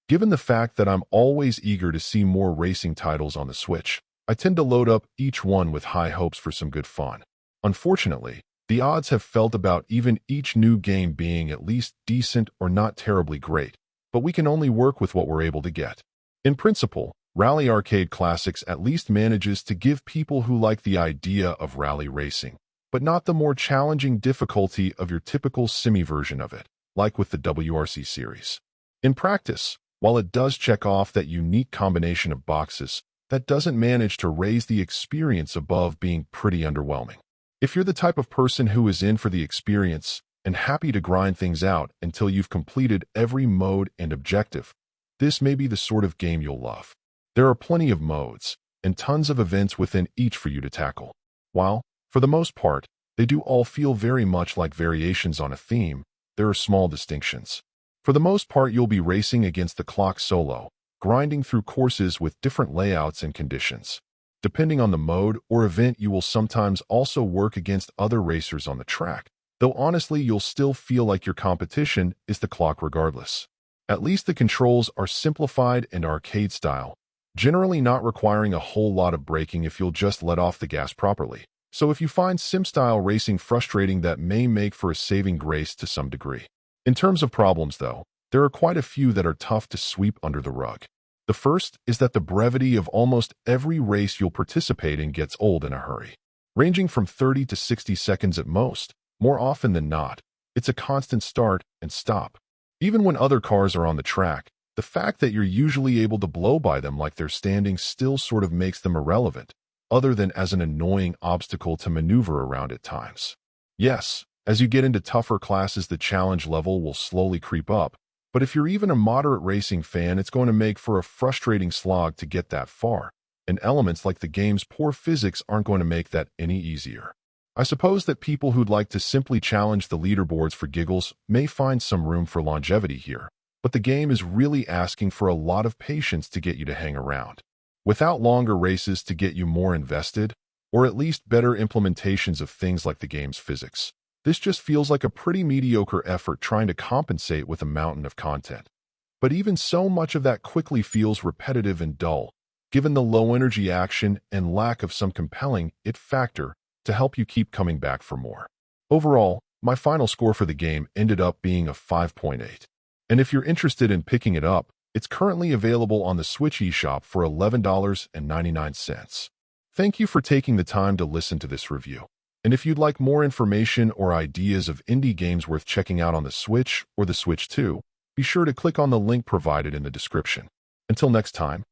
Given the fact that I'm always eager to see more racing titles on the Switch, I tend to load up each one with high hopes for some good fun. Unfortunately, the odds have felt about even each new game being at least decent or not terribly great, but we can only work with what we're able to get. In principle, Rally Arcade Classics at least manages to give people who like the idea of rally racing, but not the more challenging difficulty of your typical simi version of it, like with the WRC series. In practice, while it does check off that unique combination of boxes, that doesn't manage to raise the experience above being pretty underwhelming. If you're the type of person who is in for the experience and happy to grind things out until you've completed every mode and objective, this may be the sort of game you'll love. There are plenty of modes and tons of events within each for you to tackle. While, for the most part, they do all feel very much like variations on a theme, there are small distinctions. For the most part, you'll be racing against the clock solo, grinding through courses with different layouts and conditions. Depending on the mode or event, you will sometimes also work against other racers on the track, though honestly you'll still feel like your competition is the clock regardless. At least the controls are simplified and arcade style, generally not requiring a whole lot of braking if you'll just let off the gas properly. So if you find sim-style racing frustrating, that may make for a saving grace to some degree. In terms of problems, though, there are quite a few that are tough to sweep under the rug. The first is that the brevity of almost every race you'll participate in gets old in a hurry. Ranging from 30 to 60 seconds at most, more often than not, it's a constant start and stop. Even when other cars are on the track, the fact that you're usually able to blow by them like they're standing still sort of makes them irrelevant, other than as an annoying obstacle to maneuver around at times. Yes, as you get into tougher classes, the challenge level will slowly creep up, but if you're even a moderate racing fan, it's going to make for a frustrating slog to get that far, and elements like the game's poor physics aren't going to make that any easier. I suppose that people who'd like to simply challenge the leaderboards for giggles may find some room for longevity here, but the game is really asking for a lot of patience to get you to hang around. Without longer races to get you more invested, or at least better implementations of things like the game's physics, this just feels like a pretty mediocre effort trying to compensate with a mountain of content. But even so, much of that quickly feels repetitive and dull, given the low energy action and lack of some compelling it factor to help you keep coming back for more. Overall, my final score for the game ended up being a 5.8. And if you're interested in picking it up, it's currently available on the Switch eShop for $11.99. Thank you for taking the time to listen to this review. And if you'd like more information or ideas of indie games worth checking out on the Switch or the Switch 2, be sure to click on the link provided in the description. Until next time,